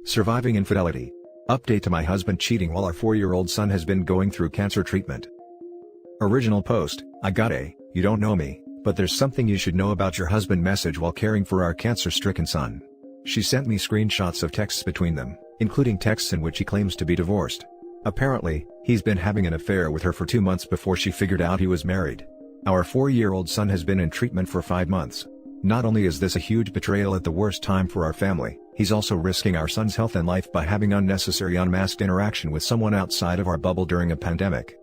Surviving infidelity. Update to my husband cheating while our 4-year-old son has been going through cancer treatment. Original post, you don't know me, but there's something you should know about your husband message while caring for our cancer-stricken son. She sent me screenshots of texts between them, including texts in which he claims to be divorced. Apparently, he's been having an affair with her for 2 months before she figured out he was married. Our 4-year-old son has been in treatment for 5 months. Not only is this a huge betrayal at the worst time for our family, he's also risking our son's health and life by having unnecessary unmasked interaction with someone outside of our bubble during a pandemic.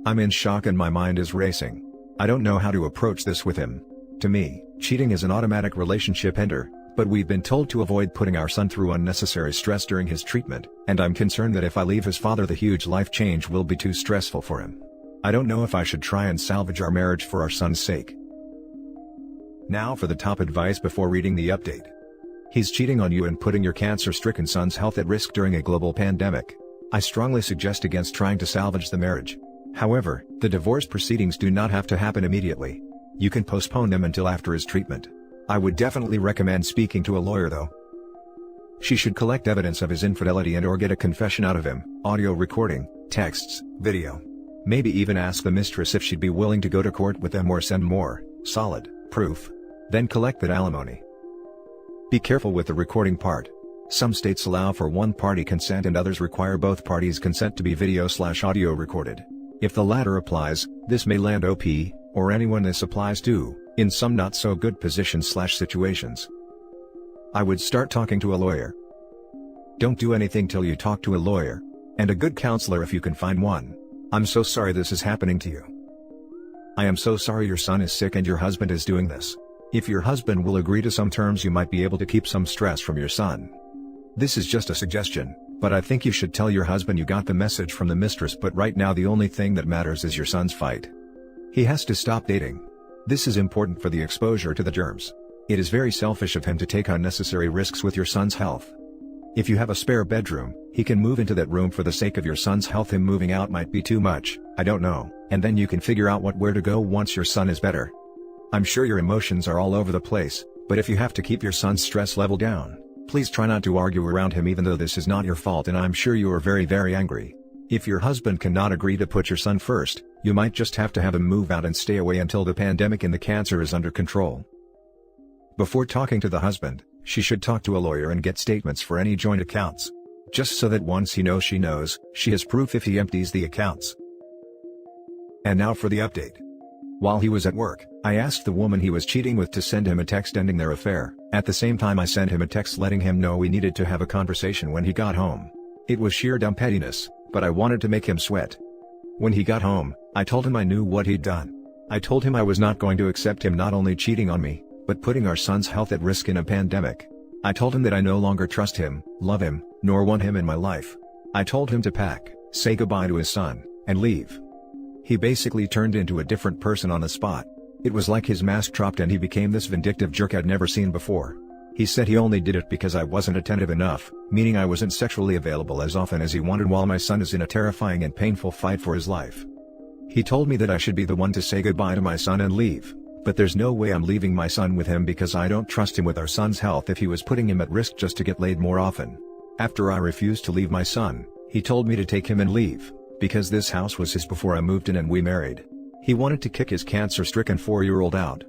I'm in shock and my mind is racing. I don't know how to approach this with him. To me, cheating is an automatic relationship ender, but we've been told to avoid putting our son through unnecessary stress during his treatment, and I'm concerned that if I leave his father, the huge life change will be too stressful for him. I don't know if I should try and salvage our marriage for our son's sake. Now for the top advice before reading the update. He's cheating on you and putting your cancer-stricken son's health at risk during a global pandemic. I strongly suggest against trying to salvage the marriage. However, the divorce proceedings do not have to happen immediately. You can postpone them until after his treatment. I would definitely recommend speaking to a lawyer though. She should collect evidence of his infidelity and/or get a confession out of him, audio recording, texts, video. Maybe even ask the mistress if she'd be willing to go to court with them or send more, solid, proof. Then collect that alimony. Be careful with the recording part. Some states allow for one-party consent and others require both parties' consent to be video/audio recorded. If the latter applies, this may land OP, or anyone this applies to, in some not-so-good positions/situations. I would start talking to a lawyer. Don't do anything till you talk to a lawyer. And a good counselor if you can find one. I'm so sorry this is happening to you. I am so sorry your son is sick and your husband is doing this. If your husband will agree to some terms, you might be able to keep some stress from your son. This is just a suggestion, but I think you should tell your husband you got the message from the mistress, but right now the only thing that matters is your son's fight. He has to stop dating. This is important for the exposure to the germs. It is very selfish of him to take unnecessary risks with your son's health. If you have a spare bedroom, he can move into that room for the sake of your son's health. Him moving out might be too much, I don't know, and then you can figure out where to go once your son is better. I'm sure your emotions are all over the place, but if you have to keep your son's stress level down, please try not to argue around him even though this is not your fault and I'm sure you are very, very angry. If your husband cannot agree to put your son first, you might just have to have him move out and stay away until the pandemic and the cancer is under control. Before talking to the husband, she should talk to a lawyer and get statements for any joint accounts. Just so that once he knows, she has proof if he empties the accounts. And now for the update. While he was at work, I asked the woman he was cheating with to send him a text ending their affair. At the same time I sent him a text letting him know we needed to have a conversation when he got home. It was sheer dumb pettiness, but I wanted to make him sweat. When he got home, I told him I knew what he'd done. I told him I was not going to accept him not only cheating on me, but putting our son's health at risk in a pandemic. I told him that I no longer trust him, love him, nor want him in my life. I told him to pack, say goodbye to his son, and leave. He basically turned into a different person on the spot. It was like his mask dropped and he became this vindictive jerk I'd never seen before. He said he only did it because I wasn't attentive enough, meaning I wasn't sexually available as often as he wanted while my son is in a terrifying and painful fight for his life. He told me that I should be the one to say goodbye to my son and leave, but there's no way I'm leaving my son with him because I don't trust him with our son's health if he was putting him at risk just to get laid more often. After I refused to leave my son, he told me to take him and leave, because this house was his before I moved in and we married. He wanted to kick his cancer-stricken 4-year-old out.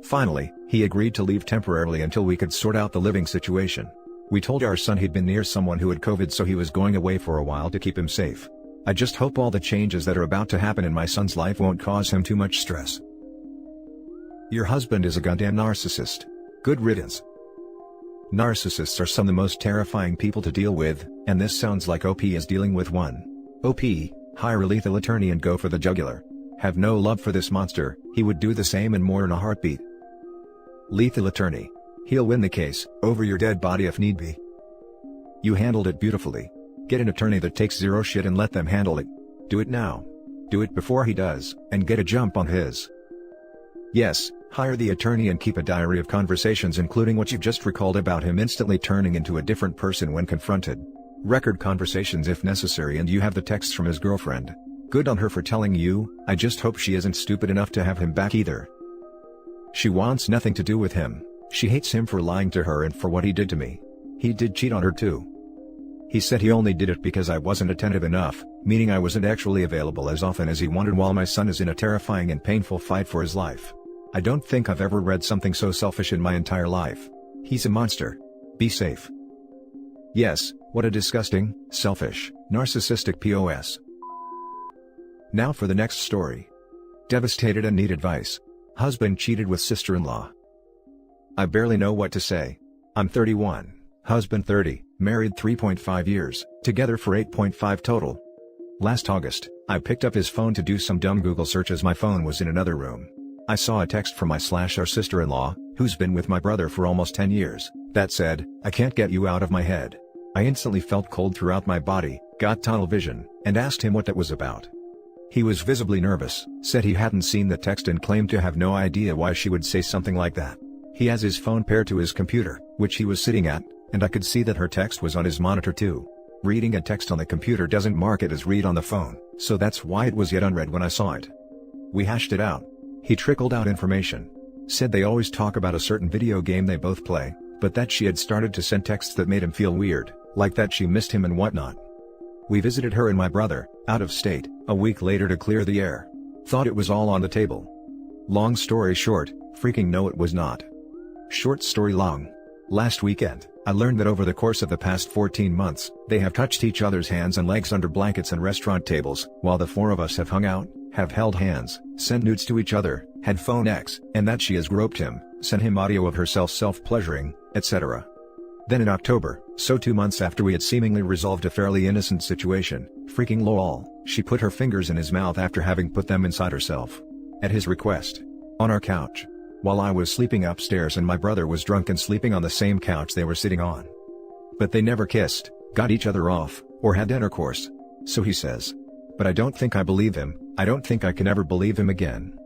Finally, he agreed to leave temporarily until we could sort out the living situation. We told our son he'd been near someone who had COVID, so he was going away for a while to keep him safe. I just hope all the changes that are about to happen in my son's life won't cause him too much stress. Your husband is a goddamn narcissist. Good riddance. Narcissists are some of the most terrifying people to deal with, and this sounds like OP is dealing with one. OP, hire a lethal attorney and go for the jugular. Have no love for this monster, he would do the same and more in a heartbeat. Lethal attorney. He'll win the case, over your dead body if need be. You handled it beautifully. Get an attorney that takes zero shit and let them handle it. Do it now. Do it before he does, and get a jump on his. Yes, hire the attorney and keep a diary of conversations including what you've just recalled about him instantly turning into a different person when confronted. Record conversations if necessary, and you have the texts from his girlfriend. Good on her for telling you. I just hope she isn't stupid enough to have him back either. She wants nothing to do with him. She hates him for lying to her and for what he did to me. He did cheat on her too. He said he only did it because I wasn't attentive enough, meaning I wasn't actually available as often as he wanted while my son is in a terrifying and painful fight for his life. I don't think I've ever read something so selfish in my entire life. He's a monster. Be safe. Yes, what a disgusting, selfish, narcissistic POS. Now for the next story. Devastated and need advice. Husband cheated with sister-in-law. I barely know what to say. I'm 31, husband 30, married 3.5 years, together for 8.5 total. Last August, I picked up his phone to do some dumb Google search as my phone was in another room. I saw a text from our sister-in-law, who's been with my brother for almost 10 years, that said, "I can't get you out of my head." I instantly felt cold throughout my body, got tunnel vision, and asked him what that was about. He was visibly nervous, said he hadn't seen the text and claimed to have no idea why she would say something like that. He has his phone paired to his computer, which he was sitting at, and I could see that her text was on his monitor too. Reading a text on the computer doesn't mark it as read on the phone, so that's why it was yet unread when I saw it. We hashed it out. He trickled out information. Said they always talk about a certain video game they both play, but that she had started to send texts that made him feel weird, like that she missed him and whatnot. We visited her and my brother, out of state, a week later to clear the air. Thought it was all on the table. Long story short, freaking no it was not. Short story long. Last weekend, I learned that over the course of the past 14 months, they have touched each other's hands and legs under blankets and restaurant tables, while the four of us have hung out, have held hands, sent nudes to each other, had phone X, and that she has groped him, sent him audio of herself self-pleasuring, etc. Then in October, so 2 months after we had seemingly resolved a fairly innocent situation, freaking lol, she put her fingers in his mouth after having put them inside herself. At his request. On our couch. While I was sleeping upstairs and my brother was drunk and sleeping on the same couch they were sitting on. But they never kissed, got each other off, or had intercourse. So he says. But I don't think I believe him, I don't think I can ever believe him again.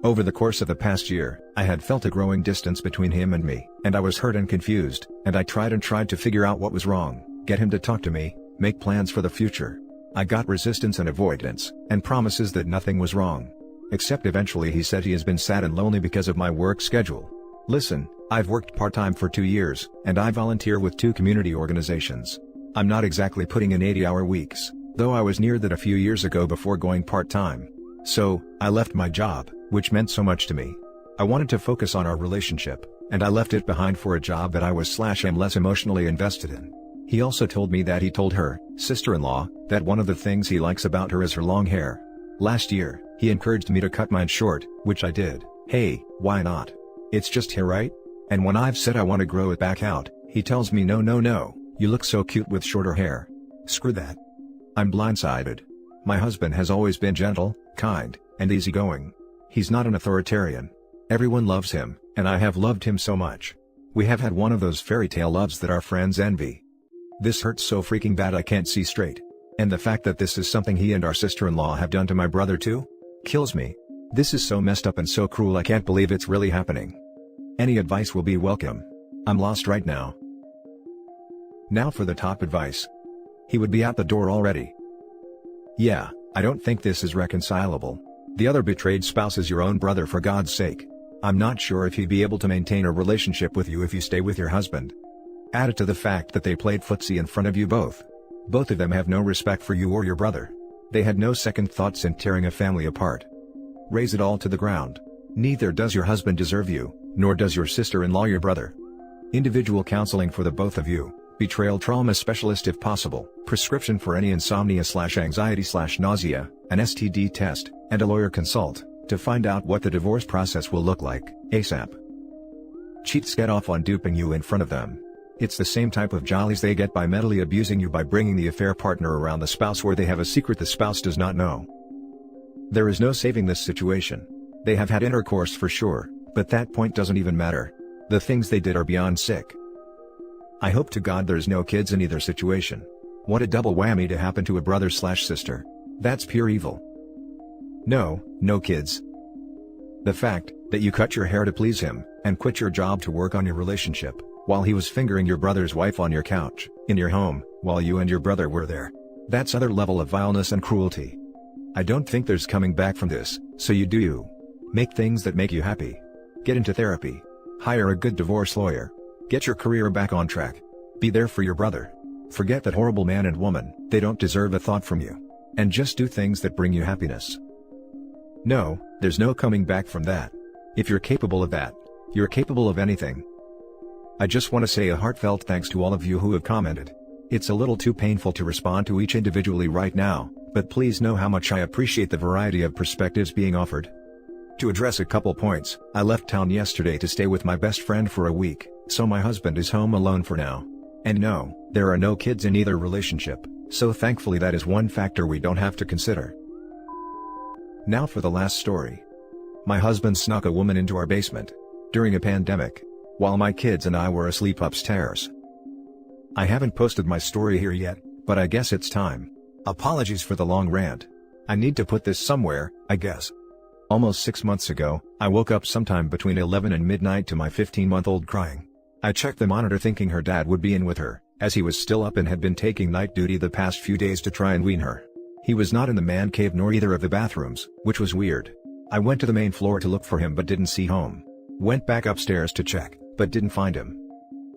Over the course of the past year, I had felt a growing distance between him and me, and I was hurt and confused, and I tried to figure out what was wrong, get him to talk to me, make plans for the future. I got resistance and avoidance, and promises that nothing was wrong. Except eventually he said he has been sad and lonely because of my work schedule. Listen, I've worked part-time for 2 years, and I volunteer with 2 community organizations. I'm not exactly putting in 80-hour weeks, though I was near that a few years ago before going part-time. So, I left my job, which meant so much to me. I wanted to focus on our relationship, and I left it behind for a job that I was/am less emotionally invested in. He also told me that he told her, sister-in-law, that one of the things he likes about her is her long hair. Last year, he encouraged me to cut mine short, which I did. Hey, why not? It's just hair, right? And when I've said I want to grow it back out, he tells me no, you look so cute with shorter hair. Screw that. I'm blindsided. My husband has always been gentle, kind, and easygoing. He's not an authoritarian. Everyone loves him, and I have loved him so much. We have had one of those fairy tale loves that our friends envy. This hurts so freaking bad I can't see straight. And the fact that this is something he and our sister-in-law have done to my brother too? Kills me. This is so messed up and so cruel I can't believe it's really happening. Any advice will be welcome. I'm lost right now. Now for the top advice. He would be out the door already. Yeah, I don't think this is reconcilable. The other betrayed spouse is your own brother, for God's sake. I'm not sure if he'd be able to maintain a relationship with you if you stay with your husband. Add it to the fact that they played footsie in front of you both. Both of them have no respect for you or your brother. They had no second thoughts in tearing a family apart. Raise it all to the ground. Neither does your husband deserve you, nor does your sister-in-law your brother. Individual counseling for the both of you, betrayal trauma specialist if possible, prescription for any insomnia/anxiety/nausea, an STD test, and a lawyer consult, to find out what the divorce process will look like, ASAP. Cheats get off on duping you in front of them. It's the same type of jollies they get by mentally abusing you by bringing the affair partner around the spouse where they have a secret the spouse does not know. There is no saving this situation. They have had intercourse for sure, but that point doesn't even matter. The things they did are beyond sick. I hope to God there's no kids in either situation. What a double whammy to happen to a brother/sister. That's pure evil. No kids. The fact that you cut your hair to please him, and quit your job to work on your relationship, while he was fingering your brother's wife on your couch, in your home, while you and your brother were there. That's other level of vileness and cruelty. I don't think there's coming back from this, so you do you. Make things that make you happy. Get into therapy. Hire a good divorce lawyer. Get your career back on track. Be there for your brother. Forget that horrible man and woman, they don't deserve a thought from you. And just do things that bring you happiness. No, there's no coming back from that. If you're capable of that, you're capable of anything. I just want to say a heartfelt thanks to all of you who have commented. It's a little too painful to respond to each individually right now, but please know how much I appreciate the variety of perspectives being offered. To address a couple points, I left town yesterday to stay with my best friend for a week, so my husband is home alone for now. And no, there are no kids in either relationship, so thankfully that is one factor we don't have to consider. Now for the last story. My husband snuck a woman into our basement during a pandemic, while my kids and I were asleep upstairs. I haven't posted my story here yet, but I guess it's time. Apologies for the long rant. I need to put this somewhere, I guess. Almost 6 months ago, I woke up sometime between 11 and midnight to my 15-month-old crying. I checked the monitor thinking her dad would be in with her, as he was still up and had been taking night duty the past few days to try and wean her. He was not in the man cave nor either of the bathrooms, which was weird. I went to the main floor to look for him but didn't see home. Went back upstairs to check, but didn't find him.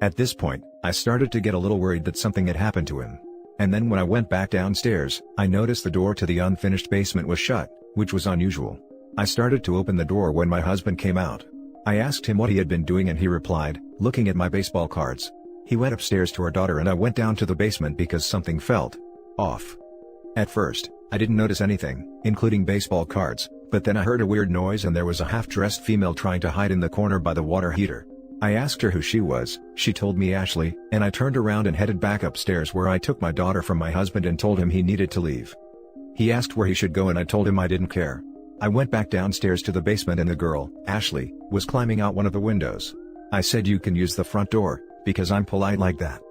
At this point, I started to get a little worried that something had happened to him. And then when I went back downstairs, I noticed the door to the unfinished basement was shut, which was unusual. I started to open the door when my husband came out. I asked him what he had been doing and he replied, looking at my baseball cards. He went upstairs to our daughter and I went down to the basement because something felt off. At first, I didn't notice anything, including baseball cards, but then I heard a weird noise and there was a half-dressed female trying to hide in the corner by the water heater. I asked her who she was, she told me Ashley, and I turned around and headed back upstairs where I took my daughter from my husband and told him he needed to leave. He asked where he should go and I told him I didn't care. I went back downstairs to the basement and the girl, Ashley, was climbing out one of the windows. I said you can use the front door, because I'm polite like that.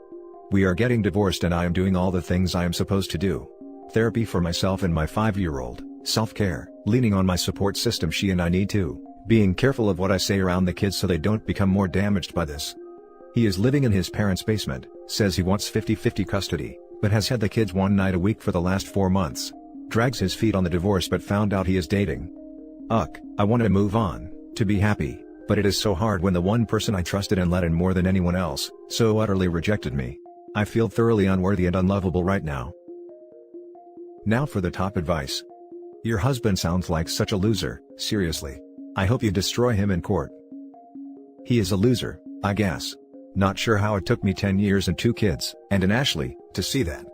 We are getting divorced and I am doing all the things I am supposed to do. Therapy for myself and my 5-year-old, self-care, leaning on my support system she and I need to, being careful of what I say around the kids so they don't become more damaged by this. He is living in his parents' basement, says he wants 50-50 custody, but has had the kids one night a week for the last 4 months. Drags his feet on the divorce but found out he is dating. I wanted to move on, to be happy, but it is so hard when the one person I trusted and let in more than anyone else, so utterly rejected me. I feel thoroughly unworthy and unlovable right now. Now for the top advice. Your husband sounds like such a loser, seriously. I hope you destroy him in court. He is a loser, I guess. Not sure how it took me 10 years and 2 kids, and an Ashley, to see that.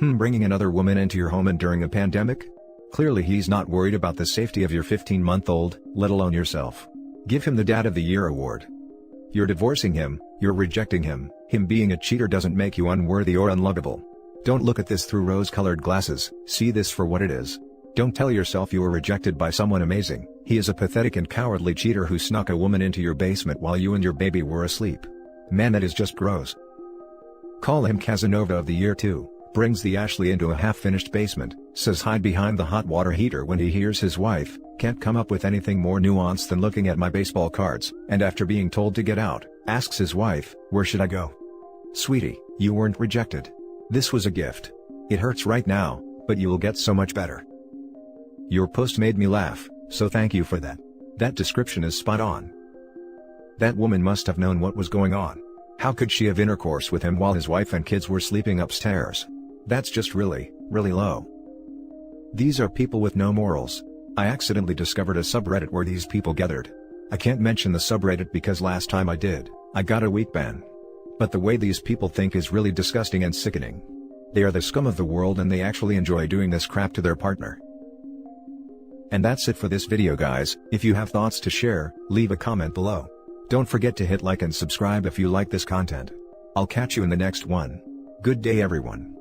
Bringing another woman into your home and during a pandemic? Clearly he's not worried about the safety of your 15-month-old, let alone yourself. Give him the Dad of the Year award. You're divorcing him, you're rejecting him. Him being a cheater doesn't make you unworthy or unlovable. Don't look at this through rose-colored glasses, see this for what it is. Don't tell yourself you were rejected by someone amazing. He is a pathetic and cowardly cheater who snuck a woman into your basement while you and your baby were asleep. Man, that is just gross. Call him Casanova of the Year too. Brings the Ashley into a half-finished basement, says hide behind the hot water heater when he hears his wife, can't come up with anything more nuanced than looking at my baseball cards, and after being told to get out, asks his wife, where should I go? Sweetie, you weren't rejected. This was a gift. It hurts right now, but you will get so much better. Your post made me laugh, so thank you for that. That description is spot on. That woman must have known what was going on. How could she have intercourse with him while his wife and kids were sleeping upstairs? That's just really, really low. These are people with no morals. I accidentally discovered a subreddit where these people gathered. I can't mention the subreddit because last time I did, I got a week ban. But the way these people think is really disgusting and sickening. They are the scum of the world and they actually enjoy doing this crap to their partner. And that's it for this video guys. If you have thoughts to share, leave a comment below. Don't forget to hit like and subscribe if you like this content. I'll catch you in the next one. Good day everyone.